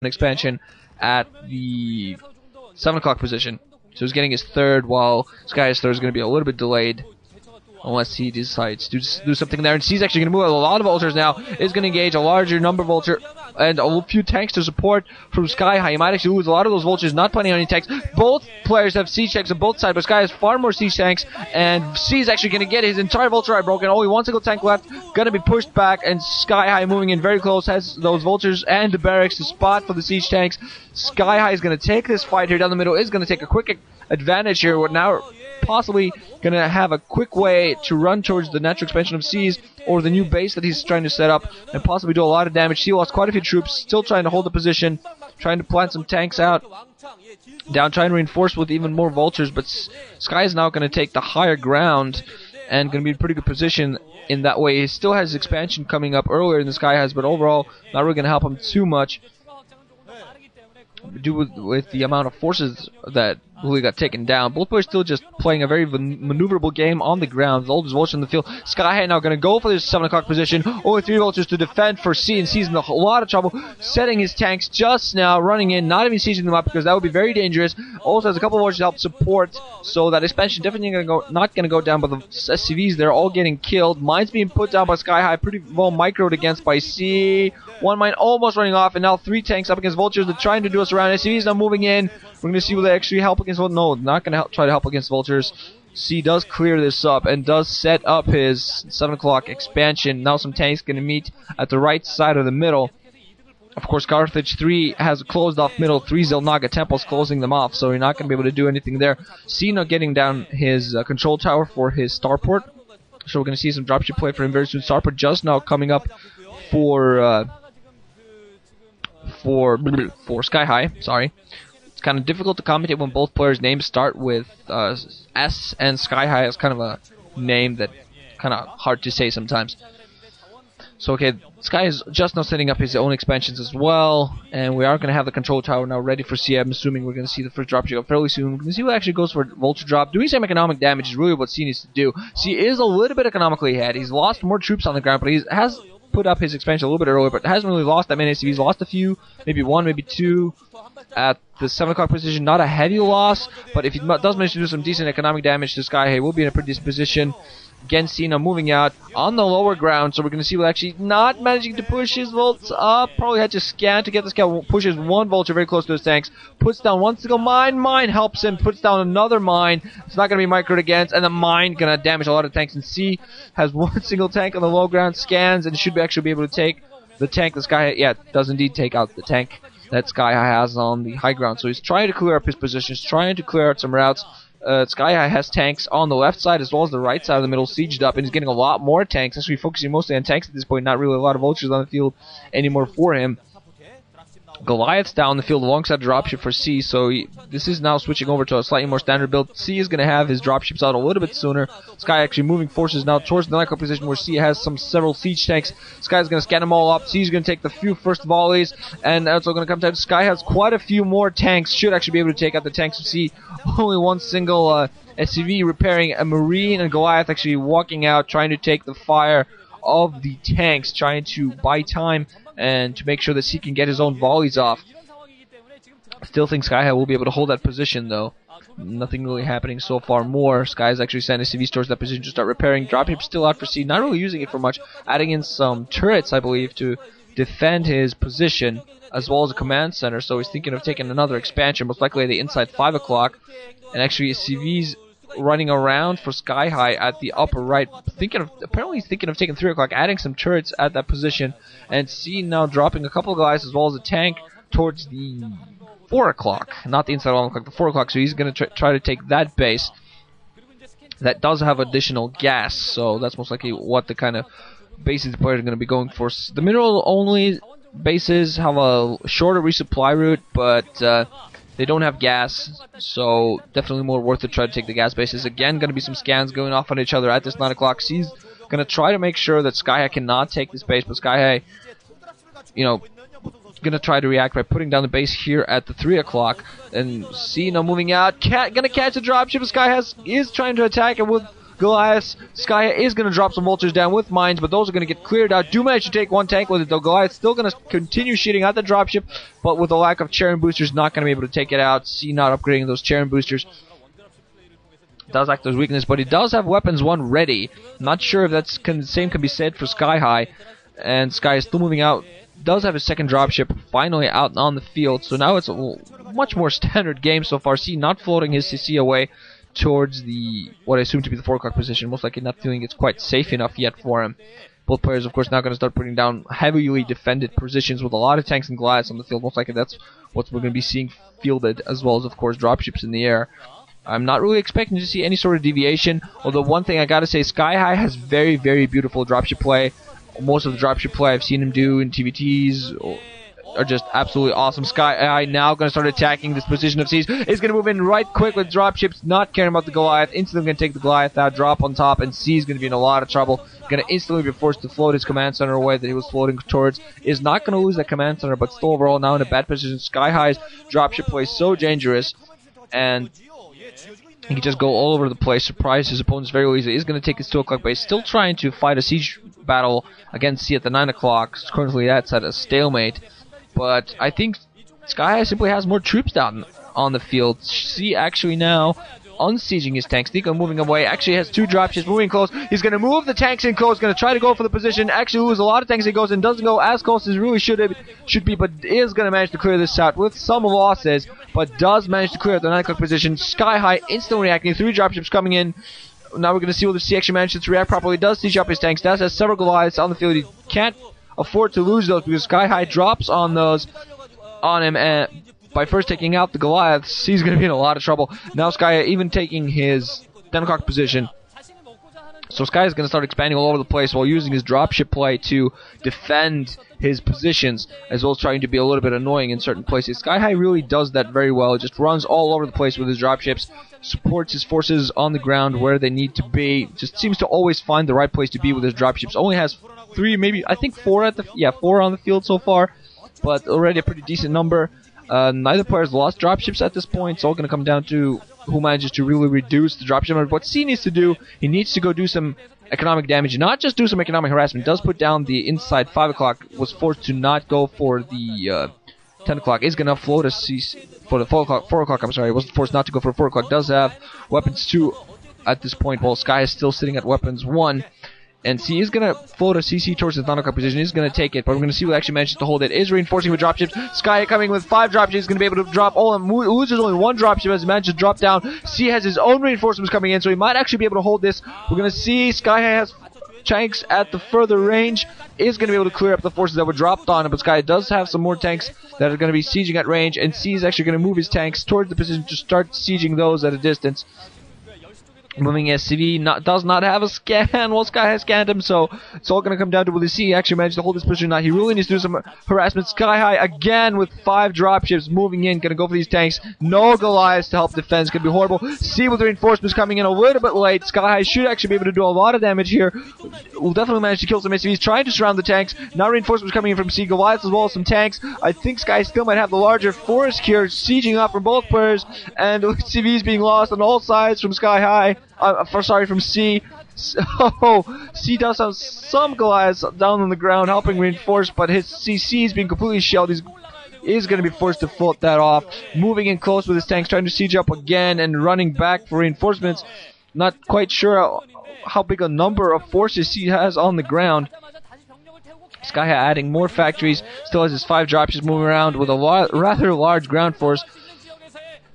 expansion at the 7 o'clock position. So he's getting his third, while SkyHigh's third is going to be a little bit delayed. Unless he decides to do something there. And he's actually going to move out a lot of vultures now. Is going to engage a larger number of vulture and a few tanks to support from SkyHigh. He might actually lose a lot of those vultures, not planning on any tanks. Both players have siege tanks on both sides, but Sky has far more siege tanks. And C is actually going to get his entire vulture eye broken. Only one single tank left. Going to be pushed back, and SkyHigh moving in very close. Has those vultures and the barracks to spot for the siege tanks. SkyHigh is going to take this fight here down the middle. Is going to take a quick advantage here. We're now possibly going to have a quick way to run towards the natural expansion of C's or the new base that he's trying to set up and possibly do a lot of damage. C lost quite a few troops, still trying to hold the position, trying to plant some tanks out down, trying to reinforce with even more vultures, but Sky is now going to take the higher ground and going to be in a pretty good position in that way. He still has expansion coming up earlier than the Sky has, but overall not really going to help him too much due with the amount of forces that really got taken down. Both players still just playing a very maneuverable game on the ground. All these vultures in the field. SkyHigh now going to go for this 7 o'clock position. Only 3 vultures to defend for C, and C's in a lot of trouble. Setting his tanks just now, running in, not even sieging them up because that would be very dangerous. Also has a couple of vultures to help support, so that expansion definitely not going to go down. But the SCVs, they're all getting killed. Mines being put down by SkyHigh, pretty well microed against by C. One mine almost running off, and now 3 tanks up against vultures. They're trying to do us around. SCVs now moving in. We're going to see will they actually help against. No, not going to try to help against vultures. C does clear this up and does set up his 7 o'clock expansion. Now some tanks going to meet at the right side of the middle. Of course, Carthage 3 has a closed off middle. 3 Zelnaga temples closing them off, so you're not going to be able to do anything there. C now getting down his control tower for his starport. So we're going to see some dropship play for him very soon. Starport just now coming up for SkyHigh. Sorry. It's kind of difficult to commentate when both players' names start with S, and SkyHigh is kind of a name that kind of hard to say sometimes. So okay, Sky is just now setting up his own expansions as well, and we are going to have the control tower now ready for C. I'm assuming we're going to see the first dropship up fairly soon. We're going to see what actually goes for vulture drop. Doing some economic damage is really what C needs to do. C is a little bit economically ahead. He's lost more troops on the ground, but he has put up his expansion a little bit earlier, but hasn't really lost that many SCVs. Lost a few, maybe 1, maybe 2 at the 7 o'clock position. Not a heavy loss, but if he does manage to do some decent economic damage to SkyHigh, we'll be in a pretty decent position. Again, Cena moving out on the lower ground, so we're going to see what actually not managing to push his volts up. Probably had to scan to get this guy. Pushes one vulture very close to his tanks. Puts down one single mine. Mine helps him. Puts down another mine. It's not going to be microed against, and the mine going to damage a lot of tanks. And C has one single tank on the low ground. Scans and should actually be able to take the tank. The SkyHigh, yeah, does indeed take out the tank that SkyHigh has on the high ground. So he's trying to clear up his positions, trying to clear out some routes. SkyHigh has tanks on the left side as well as the right side of the middle sieged up, and he's getting a lot more tanks. Actually focusing mostly on tanks at this point, not really a lot of vultures on the field anymore for him. Goliath's down the field alongside the dropship for C, so this is now switching over to a slightly more standard build. C is going to have his dropships out a little bit sooner. Sky actually moving forces now towards the nightclub position where C has several siege tanks. Sky's going to scan them all up. C is going to take the few first volleys, and also going to come down. Sky has quite a few more tanks. Should actually be able to take out the tanks of C. Only one single SCV repairing a Marine, and Goliath actually walking out, trying to take the fire of the tanks, trying to buy time and to make sure that C can get his own volleys off. Still think SkyHigh will be able to hold that position though. Nothing really happening so far more. Sky's actually sent SCVs towards that position to start repairing. Dropship still out for C, not really using it for much. Adding in some turrets, I believe, to defend his position, as well as a command center. So he's thinking of taking another expansion, most likely at the inside 5 o'clock. And actually SCVs running around for SkyHigh at the upper right, apparently thinking of taking 3 o'clock, adding some turrets at that position, and C now dropping a couple of guys as well as a tank towards the 4 o'clock, not the inside 1 o'clock, the 4 o'clock, so he's going to try to take that base. That does have additional gas, so that's most likely what the kind of bases the players are going to be going for. The mineral only bases have a shorter resupply route, but they don't have gas, so definitely more worth it to try to take the gas bases. Again, going to be some scans going off on each other at this 9 o'clock. C's going to try to make sure that SkyHigh cannot take this base, but SkyHigh, going to try to react by putting down the base here at the 3 o'clock. And C now moving out, going to catch a dropship. SkyHigh is trying to attack, and with Goliath, SkyHigh is going to drop some vultures down with mines, but those are going to get cleared out. Do manage to take one tank with it, though. Goliath's still going to continue shooting at the dropship, but with a lack of terran boosters, not going to be able to take it out. C not upgrading those terran boosters. Does act as weakness, but he does have weapons 1 ready. Not sure if that's the same can be said for SkyHigh, and Sky is still moving out. Does have his second dropship finally out on the field, so now it's a much more standard game so far. C not floating his CC away towards the what I assume to be the 4 o'clock position, most likely not feeling it's quite safe enough yet for him. Both players, of course, now going to start putting down heavily defended positions with a lot of tanks and Goliaths on the field. Most likely that's what we're going to be seeing fielded, as well as, of course, dropships in the air. I'm not really expecting to see any sort of deviation, although one thing I gotta say, SkyHigh has very, very beautiful dropship play. Most of the dropship play I've seen him do in TVTs are just absolutely awesome. SkyHigh now going to start attacking this position of C's. Is going to move in right quick with dropships, not caring about the Goliath. Instantly going to take the Goliath out, drop on top, and C is going to be in a lot of trouble. Going to instantly be forced to float his command center away that he was floating towards. Is not going to lose that command center, but still overall now in a bad position. SkyHigh's dropship play is so dangerous, and he can just go all over the place, surprise his opponents very easily. He's going to take his 2 o'clock base, still trying to fight a siege battle against C at the 9 o'clock. Currently that's at a stalemate. But I think SkyHigh simply has more troops down on the field. C actually now unsieging his tanks. Nico moving away. Actually has 2 dropships moving close. He's going to move the tanks in close. Going to try to go for the position. Actually lose a lot of tanks. He goes and doesn't go as close as really should be, but is going to manage to clear this out with some losses, but does manage to clear the 9 o'clock position. SkyHigh instantly reacting. 3 dropships coming in. Now we're going to see whether C actually manages to react properly. Does siege up his tanks. Does have several Goliaths on the field. He can't afford to lose those because SkyHigh drops on those on him, and by first taking out the Goliaths, he's going to be in a lot of trouble. Now SkyHigh even taking his 10 o'clock position. So Sky is going to start expanding all over the place while using his dropship play to defend his positions, as well as trying to be a little bit annoying in certain places. SkyHigh really does that very well. Just runs all over the place with his dropships, supports his forces on the ground where they need to be. Just seems to always find the right place to be with his dropships. Only has 3, maybe I think 4 at the 4 on the field so far, but already a pretty decent number. Neither player's lost dropships at this point. It's all going to come down to who manages to really reduce the dropship number. What C needs to do, he needs to go do some economic damage, not just do some economic harassment. Does put down the inside 5 o'clock, was forced to not go for the 10 o'clock. Is going to float a C for the 4 o'clock, I'm sorry, was forced not to go for 4 o'clock. Does have weapons 2 at this point, while Sky is still sitting at weapons 1. And C is going to float a CC towards the 9 o'clock position. He's going to take it, but we're going to see what actually manages to hold it. Is reinforcing with dropships. Sky coming with 5 dropships. He's going to be able to drop all of them. Loses only 1 dropship as he manages to drop down. C has his own reinforcements coming in, so he might actually be able to hold this. We're going to see Sky has tanks at the further range. Is going to be able to clear up the forces that were dropped on him, but Sky does have some more tanks that are going to be sieging at range, and C is actually going to move his tanks towards the position to start sieging those at a distance. Moving SCV does not have a scan. Well, Sky has scanned him, so it's all going to come down to whether C actually managed to hold this position or not. He really needs to do some harassment. SkyHigh again with 5 dropships moving in, going to go for these tanks. No Goliaths to help defend. It's going to be horrible. C with reinforcements coming in a little bit late. SkyHigh should actually be able to do a lot of damage here. Will definitely manage to kill some SCVs. Trying to surround the tanks. Now reinforcements coming in from C. Goliaths as well as some tanks. I think Sky still might have the larger forest here, sieging up from both players, and SCVs being lost on all sides from SkyHigh. From C. So, C does have some Goliaths down on the ground helping reinforce, but his CC is being completely shelled. He is going to be forced to float that off. Moving in close with his tanks, trying to siege up again and running back for reinforcements. Not quite sure how big a number of forces C has on the ground. SkyHigh adding more factories, still has his 5 dropships moving around with a rather large ground force.